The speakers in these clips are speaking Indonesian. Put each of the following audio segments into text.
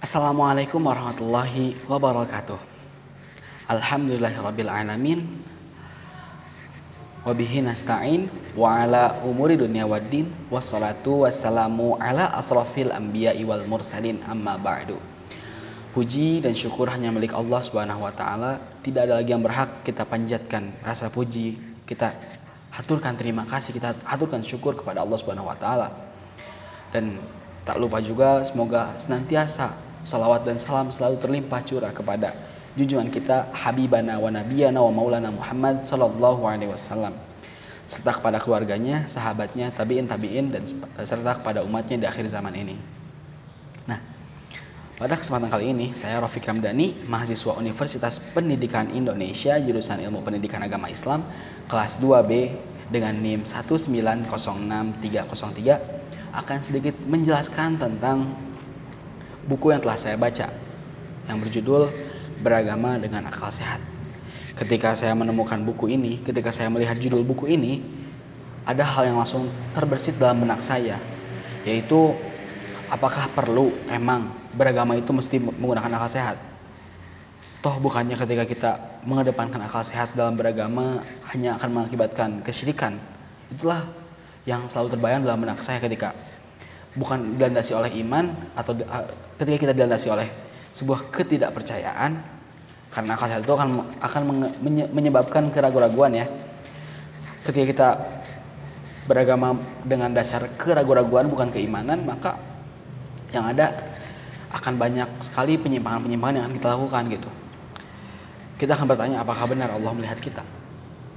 Assalamualaikum warahmatullahi wabarakatuh. Alhamdulillahirabbil alamin. Wabihi nasta'in wa ala umuri dunya waddin. Wassalatu wassalamu ala asrafil anbiya'i wal mursalin amma ba'du. Puji dan syukur hanya milik Allah Subhanahu wa taala. Tidak ada lagi yang berhak kita panjatkan rasa puji, kita haturkan terima kasih, kita haturkan syukur kepada Allah Subhanahu wa taala. Dan tak lupa juga semoga senantiasa salawat dan salam selalu terlimpah curah kepada junjungan kita Habibana wa Nabiyana wa Maulana Muhammad sallallahu alaihi wasallam, serta kepada keluarganya, sahabatnya, tabi'in dan serta kepada umatnya di akhir zaman ini. Nah, pada kesempatan kali ini saya Rafiq Ramdhani, mahasiswa Universitas Pendidikan Indonesia jurusan Ilmu Pendidikan Agama Islam kelas 2B dengan NIM 1906303 akan sedikit menjelaskan tentang buku yang telah saya baca yang berjudul Beragama dengan Akal Sehat. Ketika saya menemukan buku ini, ketika saya melihat judul buku ini, ada hal yang langsung terbersit dalam benak saya, yaitu apakah perlu emang beragama itu mesti menggunakan akal sehat? Toh bukannya ketika kita mengedepankan akal sehat dalam beragama hanya akan mengakibatkan kesyirikan. Itulah yang selalu terbayang dalam benak saya ketika bukan dilandasi oleh iman atau ketika kita dilandasi oleh sebuah ketidakpercayaan, karena akal sehat itu akan menyebabkan keraguan-raguan ya. Ketika kita beragama dengan dasar keraguan-raguan bukan keimanan, maka yang ada akan banyak sekali penyimpangan-penyimpangan yang akan kita lakukan gitu. Kita akan bertanya apakah benar Allah melihat kita.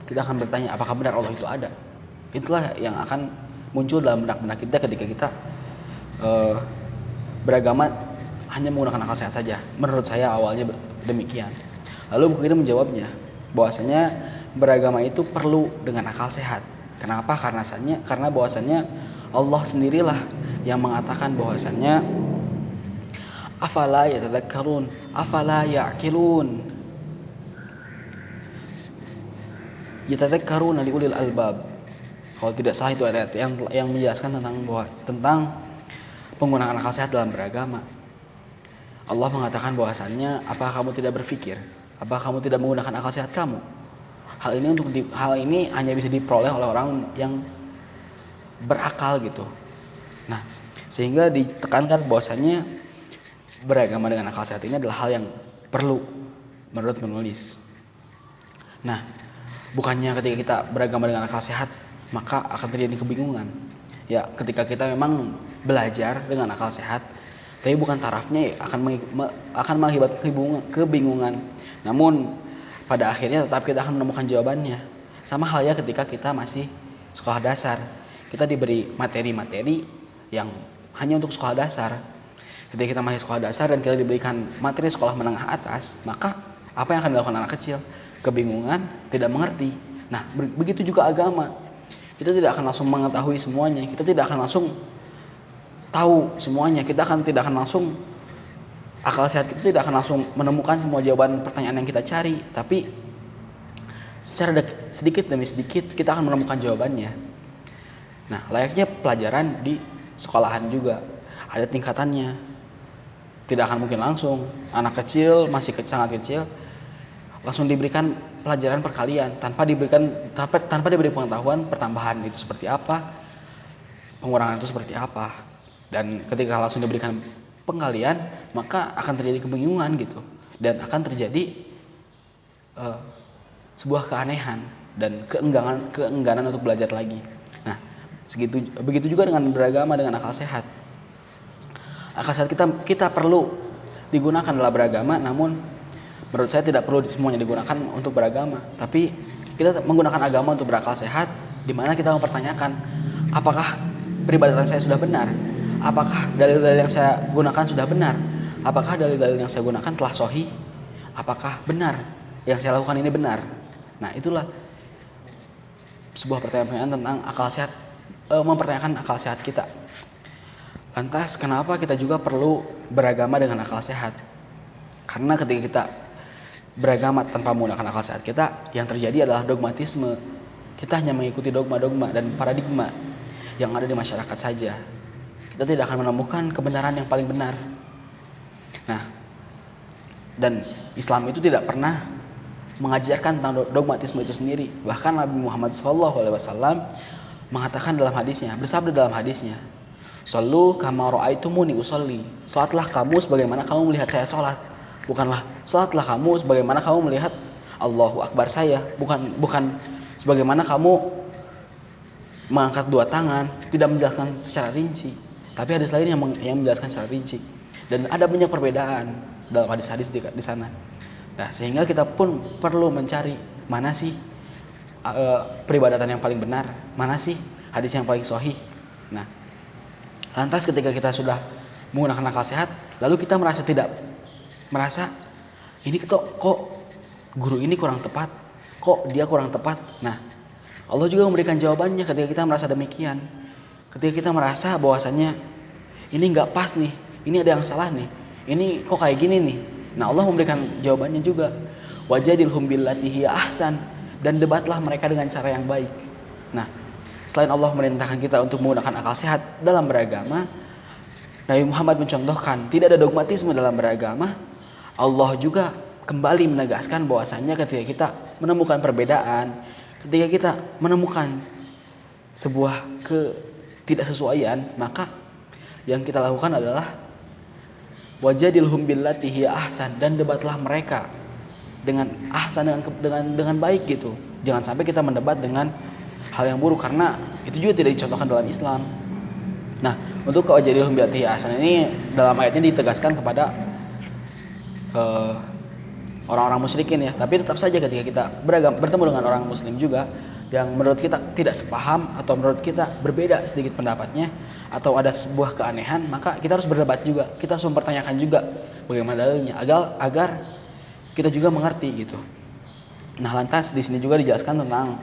Kita akan bertanya apakah benar Allah itu ada. Itulah yang akan muncul dalam benak-benak kita ketika kita beragama hanya menggunakan akal sehat saja. Menurut saya awalnya demikian. Lalu buku ini menjawabnya bahwasanya beragama itu perlu dengan akal sehat. Kenapa? Karena bahwasanya Allah sendirilah yang mengatakan bahwasanya afala yatadzakkarun, afala ya'qilun, yatadzakkaruna liulil albab. Kalau tidak salah itu ayat yang menjelaskan tentang penggunaan akal sehat dalam beragama. Allah mengatakan bahwasannya, apakah kamu tidak berpikir? Apakah kamu tidak menggunakan akal sehat kamu? Hal ini hanya bisa diperoleh oleh orang yang berakal gitu. Nah, sehingga ditekankan bahwasannya beragama dengan akal sehat ini adalah hal yang perlu menurut penulis. Nah, bukannya ketika kita beragama dengan akal sehat maka akan terjadi kebingungan. Ya, ketika kita memang belajar dengan akal sehat, tapi bukan tarafnya ya, akan mengakibatkan kebingungan. Namun pada akhirnya tetap kita akan menemukan jawabannya. Sama halnya ketika kita masih sekolah dasar, kita diberi materi-materi yang hanya untuk sekolah dasar. Ketika kita masih sekolah dasar dan kita diberikan materi sekolah menengah atas, maka apa yang akan dilakukan anak kecil? Kebingungan, tidak mengerti. Nah, begitu juga agama. Kita tidak akan langsung mengetahui semuanya, kita tidak akan langsung tahu semuanya, kita tidak akan langsung akal sehat kita tidak akan langsung menemukan semua jawaban pertanyaan yang kita cari, tapi secara sedikit demi sedikit kita akan menemukan jawabannya. Nah, layaknya pelajaran di sekolahan juga ada tingkatannya. Tidak akan mungkin langsung anak kecil masih sangat kecil langsung diberikan pelajaran perkalian tanpa diberi pengetahuan pertambahan itu seperti apa, pengurangan itu seperti apa. Dan ketika langsung diberikan pengalian, maka akan terjadi kebingungan gitu, dan akan terjadi sebuah keanehan dan keengganan untuk belajar lagi. Nah, begitu juga dengan beragama dengan akal sehat. Akal sehat kita perlu digunakan dalam beragama, namun menurut saya tidak perlu semuanya digunakan untuk beragama, tapi kita menggunakan agama untuk berakal sehat, di mana kita mempertanyakan apakah peribadatan saya sudah benar, apakah dalil-dalil yang saya gunakan sudah benar, apakah dalil-dalil yang saya gunakan telah sahih, apakah benar yang saya lakukan ini benar. Nah, itulah sebuah pertanyaan tentang akal sehat, mempertanyakan akal sehat kita. Lantas kenapa kita juga perlu beragama dengan akal sehat? Karena ketika kita beragama tanpa menggunakan akal sehat kita, yang terjadi adalah dogmatisme. Kita hanya mengikuti dogma-dogma dan paradigma yang ada di masyarakat saja. Kita tidak akan menemukan kebenaran yang paling benar. Nah, dan Islam itu tidak pernah mengajarkan tentang dogmatisme itu sendiri. Bahkan Nabi Muhammad SAW mengatakan dalam hadisnya, bersabda dalam hadisnya, "Shallu kama ra'aitumuni usolli." Salatlah kamu sebagaimana kamu melihat saya salat. Bukanlah salatlah kamu sebagaimana kamu melihat Allahu Akbar saya. Bukan sebagaimana kamu mengangkat dua tangan, tidak menjelaskan secara rinci. Tapi hadis lain yang menjelaskan secara rinci. Dan ada banyak perbedaan dalam hadis-hadis di sana. Nah, sehingga kita pun perlu mencari mana sih peribadatan yang paling benar, mana sih hadis yang paling sahih. Nah, lantas ketika kita sudah menggunakan akal sehat, lalu kita merasa ini kok guru ini kurang tepat, kok dia kurang tepat. Nah, Allah juga memberikan jawabannya ketika kita merasa demikian. Ketika kita merasa bahwasannya ini nggak pas nih, ini ada yang salah nih, ini kok kayak gini nih. Nah, Allah memberikan jawabannya juga. Wajadilhum billati hiya ahsan, dan debatlah mereka dengan cara yang baik. Nah, selain Allah merintahkan kita untuk menggunakan akal sehat dalam beragama, Nabi Muhammad mencontohkan tidak ada dogmatisme dalam beragama. Allah juga kembali menegaskan bahwasannya ketika kita menemukan perbedaan, ketika kita menemukan sebuah ketidaksesuaian, maka yang kita lakukan adalah wajadilhum billati hiya ahsan, dan debatlah mereka dengan ahsan, dengan baik gitu. Jangan sampai kita mendebat dengan hal yang buruk, karena itu juga tidak dicontohkan dalam Islam. Nah, untuk wajadilhum billati hiya ahsan ini dalam ayatnya ditegaskan kepada orang-orang musyrikin ya. Tapi tetap saja ketika kita bertemu dengan orang muslim juga yang menurut kita tidak sepaham atau menurut kita berbeda sedikit pendapatnya atau ada sebuah keanehan, maka kita harus berdebat juga. Kita harus mempertanyakan juga bagaimana dalilnya agar kita juga mengerti gitu. Nah, lantas di sini juga dijelaskan tentang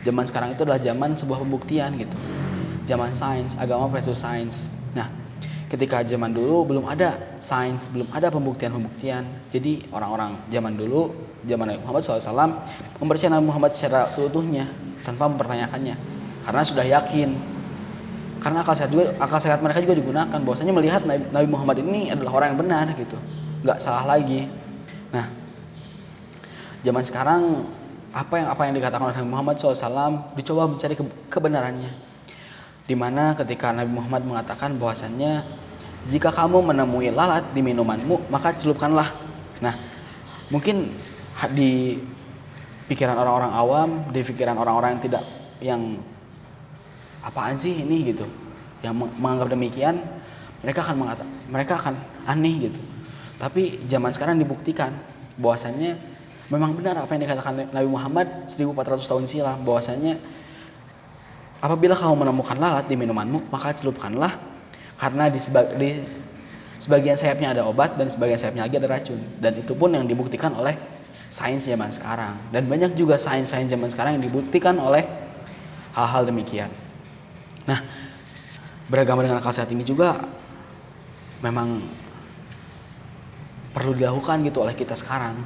zaman sekarang itu adalah zaman sebuah pembuktian gitu. Zaman sains, agama versus sains. Nah, ketika zaman dulu belum ada sains, belum ada pembuktian. Jadi orang-orang zaman dulu, zaman Nabi Muhammad SAW, mempercayai Nabi Muhammad secara seutuhnya tanpa mempertanyakannya, karena sudah yakin. Karena akal sehat mereka juga digunakan, bahwasanya melihat Nabi Muhammad ini adalah orang yang benar gitu, nggak salah lagi. Nah, zaman sekarang apa yang dikatakan oleh Nabi Muhammad SAW dicoba mencari kebenarannya. Dimana ketika Nabi Muhammad mengatakan bahwasannya jika kamu menemui lalat di minumanmu, maka celupkanlah. Nah, mungkin di pikiran orang-orang awam, di pikiran orang-orang yang apaan sih ini gitu, yang menganggap demikian, mereka akan aneh gitu. Tapi zaman sekarang dibuktikan bahwasannya memang benar apa yang dikatakan Nabi Muhammad 1400 tahun silam, bahwasannya apabila kamu menemukan lalat di minumanmu, maka celupkanlah, karena di sebagian sayapnya ada obat dan sebagian sayapnya lagi ada racun. Dan itu pun yang dibuktikan oleh sains zaman sekarang. Dan banyak juga sains-sains zaman sekarang yang dibuktikan oleh hal-hal demikian. Nah, beragama dengan akal sehat ini juga memang perlu dilakukan gitu oleh kita sekarang.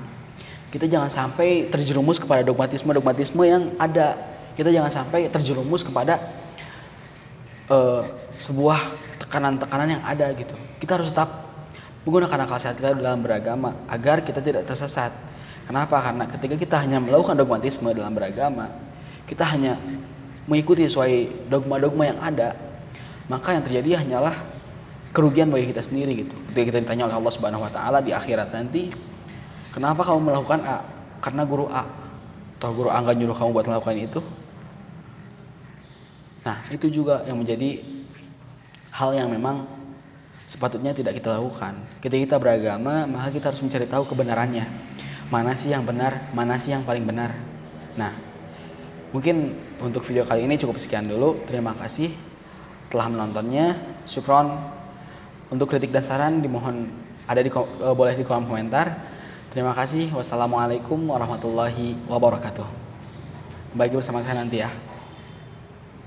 Kita jangan sampai terjerumus kepada dogmatisme yang ada. Kita jangan sampai terjerumus kepada sebuah tekanan-tekanan yang ada gitu. Kita harus tetap menggunakan akal sehat kita dalam beragama agar kita tidak tersesat. Kenapa? Karena ketika kita hanya melakukan dogmatisme dalam beragama, kita hanya mengikuti sesuai dogma-dogma yang ada, maka yang terjadi hanyalah kerugian bagi kita sendiri gitu. Ketika kita ditanya oleh Allah Subhanahu wa taala di akhirat nanti, kenapa kamu melakukan A? Karena guru A. Atau guru A enggak nyuruh kamu buat melakukan itu? Nah, itu juga yang menjadi hal yang memang sepatutnya tidak kita lakukan. Ketika kita beragama, maka kita harus mencari tahu kebenarannya. Mana sih yang benar, mana sih yang paling benar. Nah, mungkin untuk video kali ini cukup sekian dulu. Terima kasih telah menontonnya. Syukron. Untuk kritik dan saran dimohon boleh di kolom komentar. Terima kasih. Wassalamualaikum warahmatullahi wabarakatuh. Baik, bersama saya nanti ya.